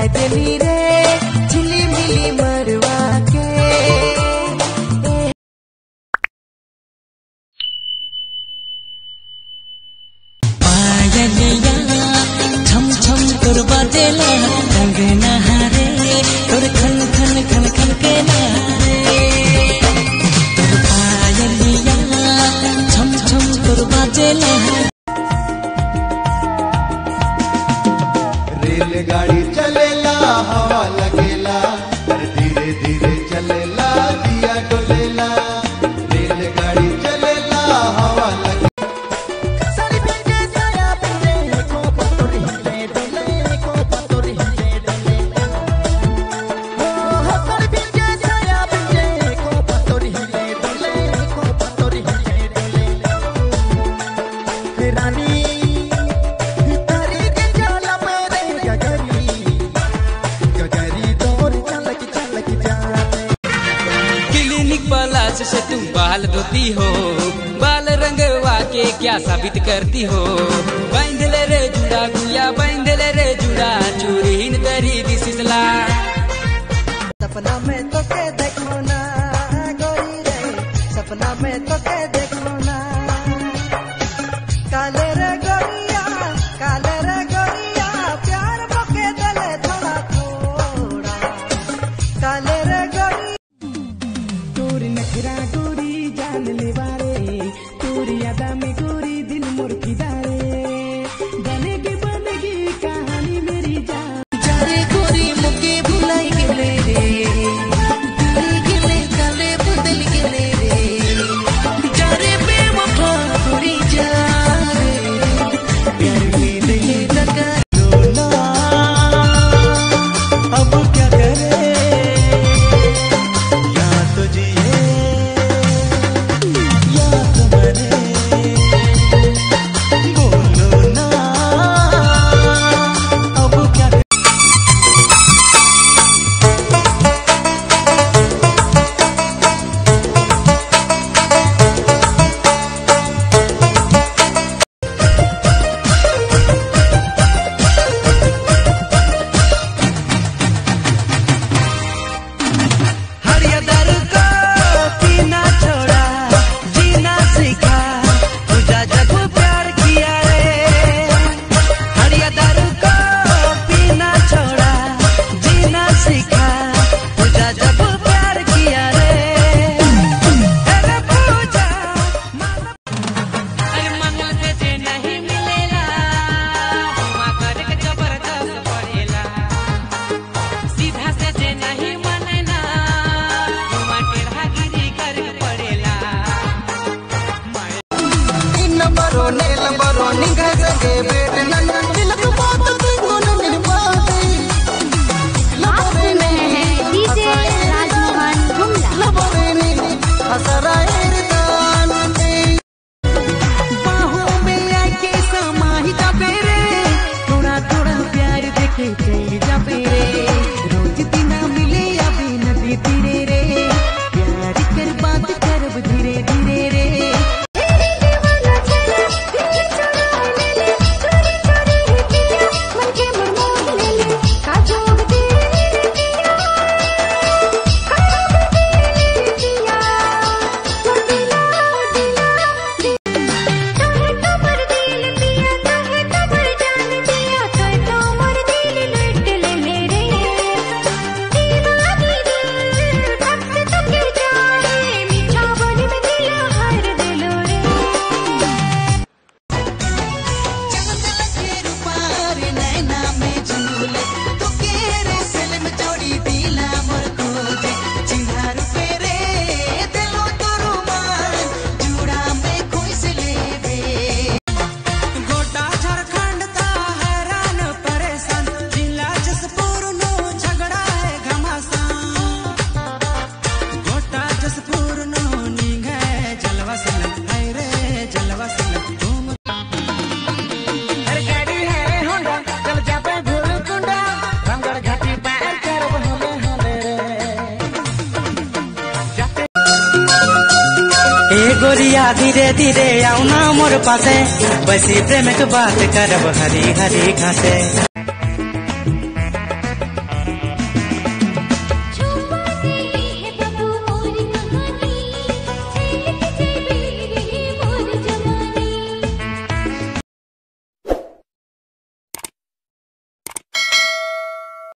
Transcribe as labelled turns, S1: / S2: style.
S1: देली रे झिली मिली मरवा के। पायलिया छम छम तोर बाजेला कंगना हारे तोर खन खन खन खन के नारे। तोर पायलिया छम छम तोर बाजेला।
S2: रेलगाड़ी चलेला हवा लगेला धीरे धीरे चलेला दिया डोलेला। रेलगाड़ी चलेला हवा लगेला।
S1: से तुम बाल धोती हो, बाल रंगवा के क्या साबित करती हो। बांध ले रे जुड़ा गुया बांध ले रे जुड़ा चूरी न तेरी दिसिसला।
S3: सपना में तो के देखो ना गोरी रे, सपना में तो के देखो ना। काले रे गोरिया प्यार मोके दले थोड़ा थोड़ा। काले रे गोरिया गोरी नखरा गोरी जान ले बारे, गोरी यादा में गोरी दिल मोर फिदारे। बनेगी कहानी मेरी जान।
S1: जारे गोरी मुके भुलाई गेले रे, गेले काले बदल गेले रे। जारे बेवफा गोरी जा रे, प्यार में दिल लगा
S3: रोना अब क्या करे, या तो जिए या तो मरे। बोलो ना अब क्या करे। हरियादर को पीना छोड़ा जीना सीखा, तुझा जब प्यार किया रे। हरियादर को पीना छोड़ा जीना सीखा, तुझा जब प्यार किया रे। अरे पूजा
S1: अरे मंगल से जे नहीं मिलेला, वहाँ करे के जबरदस्त पड़ेला। सीधा से जे नहीं मानेला, वहाँ टेढ़ागिरी करे पड़ेला।
S3: इन बरो नेल बरो निगा जगे बेट नन दिल को बात तुमको न मिल पाती।
S4: आप सुन रहे हैं डीजे राजमोहन गुमला।
S3: लबरेनी हसराएर दान दे बाहों में आके समाही जा बेरे। थोड़ा थोड़ा प्यार देखे चल जा बेरे। रोज दिना मिले अभी नदी तीरे रे, प्यार कर बात करब धीरे धीरे रे। ए गोरिया धीरे धीरे आउना मोर पासे, बसी प्रेम के बात करब हरी हरी घासे।